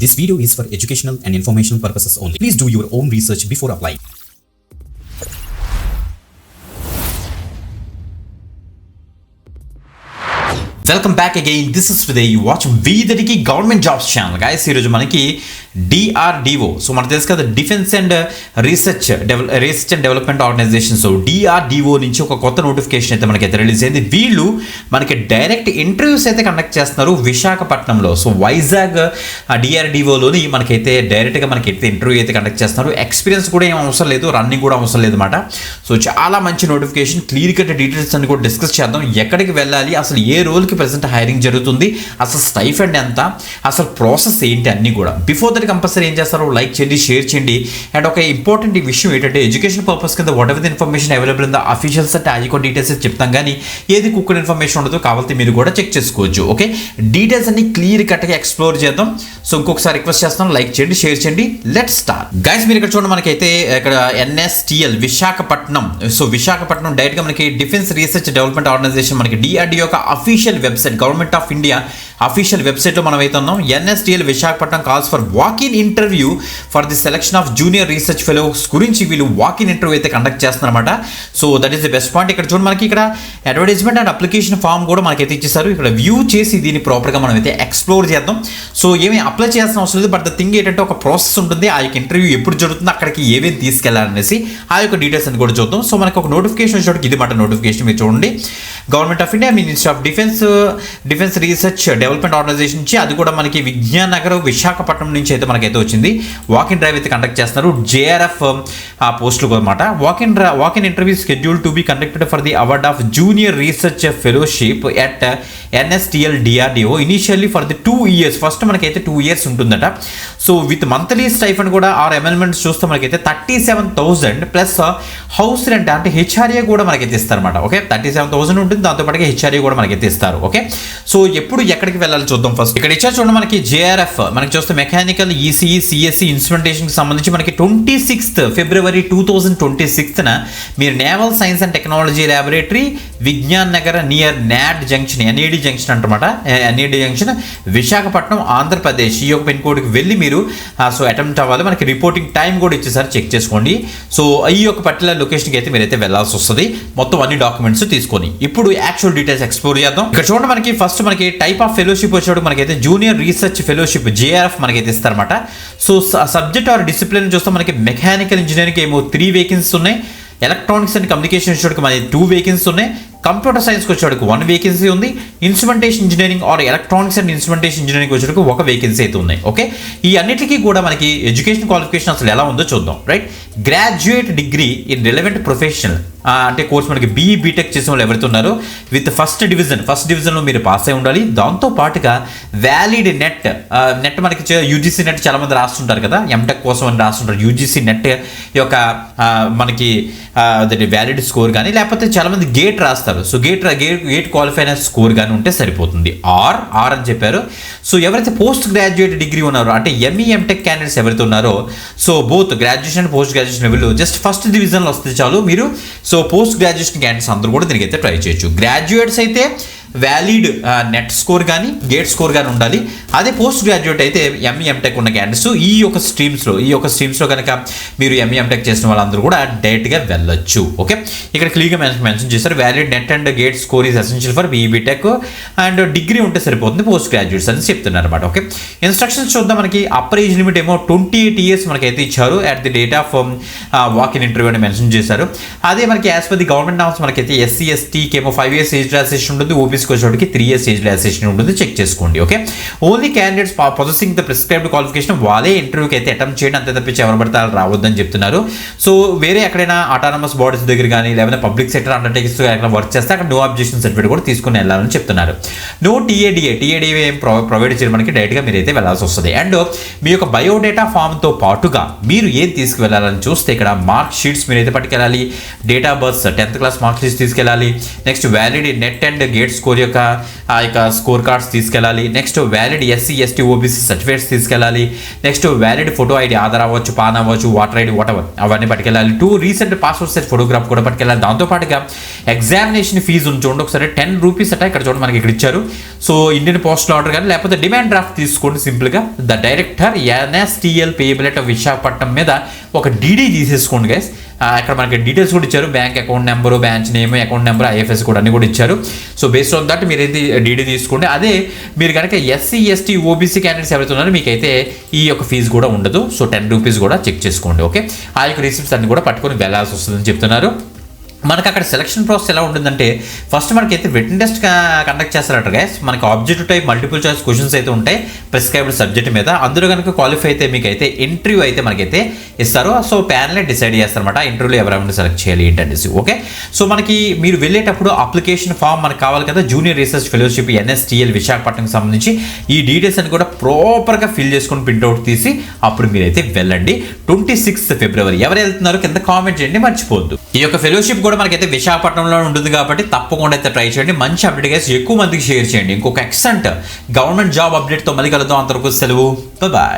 This video is for educational and informational purposes only. Please do your own research before applying. Welcome back again. This is విదయ్. You watch వీదరికి government jobs channel. Guys ఈరోజు మనకి DRDO, so మనకు తెలుసు కదా, defence and research and development organisation. So DRDO నుంచి ఒక కొత్త నోటిఫికేషన్ అయితే మనకైతే రిలీజ్ అయింది. వీళ్ళు మనకి డైరెక్ట్ ఇంటర్వ్యూస్ అయితే కండక్ట్ చేస్తున్నారు విశాఖపట్నంలో. సో వైజాగ్ డిఆర్డిఓలోని మనకైతే డైరెక్ట్గా మనకైతే ఇంటర్వ్యూ అయితే కండక్ట్ చేస్తున్నారు. ఎక్స్పీరియన్స్ కూడా ఏం అవసరం లేదు, రన్నింగ్ కూడా అవసరం లేదు అనమాట. సో చాలా మంచి నోటిఫికేషన్. క్లియర్ కట్ డీటెయిల్స్ అన్ని కూడా డిస్కస్ చేద్దాం. ఎక్కడికి వెళ్ళాలి, అసలు ఏ రోల్కి ప్రెసెంట్ హైరింగ్ జరుగుతుంది, అసలు స్టైఫండ్ ఎంత, అసలు ప్రాసెస్ ఏంటి, అన్నీ కూడా. బిఫోర్ దట్ కంపల్సరీ ఏం చేస్తారు, లైక్ చేయండి, షేర్ చేయండి. అండ్ ఒక ఇంపార్టెంట్ విషయం ఏంటంటే, ఎడ్యుకేషన్ పర్పస్ కింద what ever the information available in the official set icon details చెప్తాం, కానీ ఏది కుక్కడ్ ఇన్ఫర్మేషన్ ఉండదు, కావాలంటే మీరు కూడా చెక్ చేసుకోవచ్చు. ఓకే, డీటెయిల్స్ అన్ని క్లియర్ కట్గా ఎక్స్ప్లోర్ చేద్దాం. సో ఇంకొకసారి రిక్వెస్ట్ చేస్తాను, లైక్ చేయండి, షేర్ చేయండి. Let's start. గైస్ మీరు ఇక్కడ చూడండి, మనకైతే ఇక్కడ ఎన్ఎస్టిఎల్ విశాఖపట్నం. సో విశాఖపట్నం డైరెక్ట్గా మనకి డిఫెన్స్ రీసెర్చ్ డెవలప్మెంట్ ఆర్గనైజేషన్, మనకి డిఆర్డిఓ యొక్క official website, government of India official వెబ్సైట్లో మనం అయితే ఉన్నాం. NSTL Visakhapatnam calls for walk in interview for the selection of junior research fellows గురించి వీళ్ళు వాక్-ఇన్ ఇంటర్వ్యూ అయితే కండక్ట్ చేస్తున్నారన్నమాట. So that is the best point. ఇక్కడ చూడండి, మనకి ఇక్కడ అడ్వర్టైజ్మెంట్ అండ్ అప్లికేషన్ ఫామ్ కూడా మనకైతే ఇచ్చేసారు. ఇక్కడ వ్యూ చేసి దీన్ని ప్రాపర్గా మనం అయితే ఎక్స్ప్లోర్ చేద్దాం. సో ఏమీ అప్లై చేయాల్సిన అవసరం లేదు, బట్ ద థింగ్ ఏంటంటే ఒక ప్రాసెస్ ఉంటుంది. ఆ యొక్క ఇంటర్వ్యూ ఎప్పుడు జరుగుతుంది, అక్కడికి ఏమేమి తీసుకెళ్లాలనేసి ఆ యొక్క డీటెయిల్స్ అని కూడా చూద్దాం. సో మనకి ఒక నోటిఫికేషన్ వచ్చేటికి ఇది మాట నోటిఫికేషన్ మీరు చూడండి. Government of India, ministry of defence research development organisation నుంచి, అది కూడా మనకి విజ్ఞాన్ నగర్ విశాఖపట్నం నుంచి అయితే మనకైతే వచ్చింది. వాక్-ఇన్ డ్రైవ్ అయితే కండక్ట్ చేస్తున్నారు. జేఆర్ఎఫ్ ఆ పోస్టులు అనమాట. Walk-in interview schedule to be conducted for the award of junior research fellowship at NSTL DRDO initially for the 2 years. First మనకైతే 2 years ఉంటుందట. సో విత్ మంత్లీ స్టైఫండ్ కూడా ఆర్ అమెండ్మెంట్స్ చూస్తే మనకైతే 37,000 ప్లస్ హౌస్ రెంట్ అంటే HRA కూడా మనకైతే ఇస్తారన్నమాట. Okay, 37,000 ఉంటుంది, దాంతోపాటుగా హెచ్ఆర్ఏ కూడా మనకైతే ఇస్తారు. ఓకే, సో ఎప్పుడు ఎక్కడికి వెళ్ళాలి చూద్దాం. ఫస్ట్ ఇక్కడ ఇచ్చారు చూడండి, మనకి జేఆర్ఎఫ్ మనకి చూస్తే మెకానికల్ ఈసీఈ సిఎస్సి ఇన్స్ట్రుమెంటేషన్కి సంబంధించి మనకి 26th February 2026న మీరు naval science and technology laboratory Vignan Nagar near NAD junction, NAD junction అంటమాట, ఎన్ఏడి జంక్షన్ విశాఖపట్నం ఆంధ్రప్రదేశ్, ఈ యొక్క పిన్ కోడ్కి వెళ్ళి మీరు సో అటెంప్ట్ అవ్వాలి. మనకి రిపోర్టింగ్ టైం కూడా ఇచ్చేసారి, చెక్ చేసుకోండి. సో ఈ యొక్క పర్టికులర్ లొకేషన్కి అయితే మీరైతే వెళ్ళాల్సి వస్తుంది, మొత్తం అన్ని డాక్యుమెంట్స్ తీసుకొని. ఇప్పుడు యాక్చువల్ డీటెయిల్స్ ఎక్స్ప్లోర్ చేద్దాం. ఇక్కడ చూడండి, మనకి ఫస్ట్ మనకి టైప్ ఆఫ్ ఫెలోషిప్ వచ్చేటప్పుడు మనకైతే జూనియర్ రీసెర్చ్ ఫెలోషిప్ జేఆర్ఎఫ్ మనకైతే ఇస్తారన్నమాట. సో సబ్జెక్ట్ ఆర్ డిసిప్లిన్ చూస్తే మనకి మెకానికల్ ఇంజనీరింగ్ ఏమో 3 వేకెన్సీస్ ఉన్నాయి, ఎలక్ట్రానిక్స్ అండ్ కమ్యూనికేషన్ వచ్చేటికి మనకి 2 వేకెన్సీస్ ఉన్నాయి, కంప్యూటర్ సైన్స్కి వచ్చేటికి 1 వేకెన్సీ ఉంది, instrumentation engineering or electronics and instrumentation engineering వచ్చేటికి 1 వేకెన్సీ అయితే ఉన్నాయి. ఓకే, ఈ అన్నిటికీ కూడా మనకి ఎడ్యుకేషన్ క్వాలిఫికేషన్ అసలు ఎలా ఉందో చూద్దాం. Right, graduate degree in relevant professional అంటే కోర్స్ మనకి బీఈ బీటెక్ చేసిన వాళ్ళు ఎవరైతే ఉన్నారో విత్ ఫస్ట్ డివిజన్లో మీరు పాస్ అయి ఉండాలి. దాంతో పాటుగా వ్యాలిడ్ నెట్ మనకి యూజీసీ నెట్ చాలా మంది రాస్తుంటారు కదా, ఎంటెక్ కోసం అని రాస్తుంటారు. యూజీసీ నెట్ యొక్క మనకి వ్యాలిడ్ స్కోర్ కానీ, లేకపోతే చాలా మంది గేట్ రాస్తారు. సో గేట్ క్వాలిఫై అయిన స్కోర్ కానీ ఉంటే సరిపోతుంది. ఆర్ అని చెప్పారు. సో ఎవరైతే పోస్ట్ గ్రాడ్యుయేట్ డిగ్రీ ఉన్నారో అంటే ఎంఈ ఎంటెక్ క్యాండిడేట్స్ ఎవరైతే ఉన్నారో, so both graduation post graduation level just first డివిజన్లో వస్తే చాలు మీరు. సో పోస్ట్ గ్రాడ్యుయేషన్ క్యాండిడేట్స్ అందరూ కూడా దీనికైతే ట్రై చేయొచ్చు. గ్రాడ్యుయేట్స్ అయితే వ్యాలిడ్ నెట్ స్కోర్ కానీ గేట్ స్కోర్ కానీ ఉండాలి. అదే పోస్ట్ గ్రాడ్యుయేట్ అయితే ఎంఈ ఎంటెక్ ఉన్న క్యాండిడేట్స్ ఈ యొక్క స్ట్రీమ్స్లో కనుక మీరు ఎంఈ ఎంటెక్ చేసిన వాళ్ళందరూ కూడా డైరెక్ట్గా వెళ్ళొచ్చు. ఓకే, ఇక్కడ క్లియర్గా మెన్షన్ చేశారు, valid NET and GATE score is essential for BE B Tech and degree ఉంటే సరిపోతుంది పోస్ట్ గ్రాడ్యుయేట్స్ అని చెప్తున్నారు అనమాట. ఓకే, ఇన్స్ట్రక్షన్స్ చూద్దాం. మనకి అప్పర్ ఏజ్ లిమిట్ ఏమో 28 years మనకైతే ఇచ్చారు at the date of walk-in interview అని మెన్షన్ చేశారు. అదే మనకి as per the government norms మనకైతే ఎస్సీ ఎస్టీకి ఏమో 5 years ఏజ్ రిలాక్సేషన్ ఉంటుంది, ఓబీసీ వచ్చేటికి 3 years ఏజ్ రిలాక్సేషన్ ఉంటుంది, చెక్ చేసుకోండి. Okay, only candidates possessing the prescribed qualification వాళ్ళే ఇంటర్వ్యూకి అయితే అటెంప్ట్ చేయండి, అంతే తప్పించి ఎవరు పడితే రావద్దని చెప్తున్నారు. సో వేరే ఎక్కడైనా ఆటానమస్ బాడీస్ దగ్గర కానీ లేకపోతే పబ్లిక్ సెక్టర్ అండర్టేకింగ్స్ ఎక్కడ వర్క్ చేస్తే అక్కడ నో అబ్జెక్షన్ సర్టిఫికేట్ కూడా తీసుకుని వెళ్ళాలని చెప్తున్నారు. నో టీఏడిఏ ఏం ప్రొవైడ్ చేయడం మనకి డైరెక్ట్గా మీరైతే వెళ్ళాల్సి వస్తుంది. అండ్ మీ యొక్క బయోడేటా ఫామ్తో పాటుగా మీరు ఏం తీసుకువెళ్ళాలని చూస్తే ఇక్కడ మార్క్ షీట్స్ మీరైతే పట్టుకెళ్ళాలి, date of birth 10th class mark sheets తీసుకెళ్ళాలి, next valid NET and GATE score score యొక్క ఆ యొక్క స్కోర్ కార్డ్స్ తీసుకెళ్ళాలి. Next valid SC ST OBC certificates తీసుకెళ్ళాలి. Next valid photo ID, Aadhaar అవ్వచ్చు, పాన్ అవ్వచ్చు, వాటర్ ఐడి, వాట్ ఎవర్ అవన్నీ పట్టుకెళ్ళాలి. 2 రీసెంట్ పాస్పోర్ట్ సైజ్ ఫోటోగ్రాఫ్ కూడా పట్టుకెళ్ళాలి. దాంతోపాటుగా ఎగ్జామినేషన్ ఫీజు చూడండి ఒకసారి 10 రూపీస్ అట. ఇక్కడ చూడండి మనకి ఇక్కడ ఇచ్చారు. సో ఇండియన్ పోస్టల్ ఆర్డర్ కానీ లేకపోతే డిమాండ్ డ్రాఫ్ట్ తీసుకోండి సింపుల్గా. The director NSTL payable at Visakhapatnam మీద ఒక డీడీ తీసేసుకోండి గైస్. అక్కడ మనకి డీటెయిల్స్ కూడా ఇచ్చారు, bank account number, branch name, account number, IFS కూడా అన్ని కూడా ఇచ్చారు. సో బేస్డ్ ఆన్ దట్ మీరు అయితే డీడీ తీసుకోండి. అదే మీరు కనుక ఎస్సీ ఎస్టీ ఓబీసీ క్యాండిడేట్స్ ఎవరైతే ఉన్నారో మీకైతే ఈ యొక్క ఫీజు కూడా ఉండదు. సో 10 రూపీస్ కూడా చెక్ చేసుకోండి. ఓకే, ఆ యొక్క రిసిప్ట్స్ అన్ని కూడా పట్టుకొని వెళ్ళాల్సి వస్తుందని చెప్తున్నారు. మనకు అక్కడ సెలక్షన్ ప్రాసెస్ ఎలా ఉంటుందంటే ఫస్ట్ మనకైతే రిటన్ టెస్ట్ కండక్ట్ చేస్తారట గైస్. మనకి objective type multiple choice questions అయితే ఉంటాయి ప్రిస్క్రైబ్డ్ సబ్జెక్ట్ మీద. అందులో కనుక క్వాలిఫై అయితే మీకైతే ఇంటర్వ్యూ అయితే మనకైతే ఇస్తారు. సో ప్యానెల్ డిసైడ్ చేస్తారన్నమాట ఇంటర్వ్యూలో ఎవరైనా సెలెక్ట్ చేయాలి ఏంటనేసి. ఓకే, సో మనకి మీరు వెళ్ళేటప్పుడు అప్లికేషన్ ఫామ్ మనకు కావాలి కదా, జూనియర్ రీసెర్చ్ ఫెలోషిప్ ఎన్ఎస్టీఎల్ విశాఖపట్నంకి సంబంధించి ఈ డీటెయిల్స్ అని కూడా ప్రాపర్గా ఫిల్ చేసుకొని ప్రింట్అవుట్ తీసి అప్పుడు మీరైతే వెళ్ళండి. 26th ఫిబ్రవరి ఎవరు వెళ్తున్నారో కింద కామెంట్ చేయండి, మర్చిపోవద్దు. ఈ యొక్క ఫెలోషిప్ కూడా మనకైతే విశాఖపట్నంలో ఉంటుంది కాబట్టి తప్పకుండా అయితే ట్రై చేయండి. మంచి అప్డేట్ గైస్, ఎక్కువ మందికి షేర్ చేయండి. ఇంకొక ఎక్సలెంట్ గవర్నమెంట్ జాబ్ అప్డేట్తో మళ్ళీ కలుద్దాం. అంతవరకు సెలవు, బాయ్.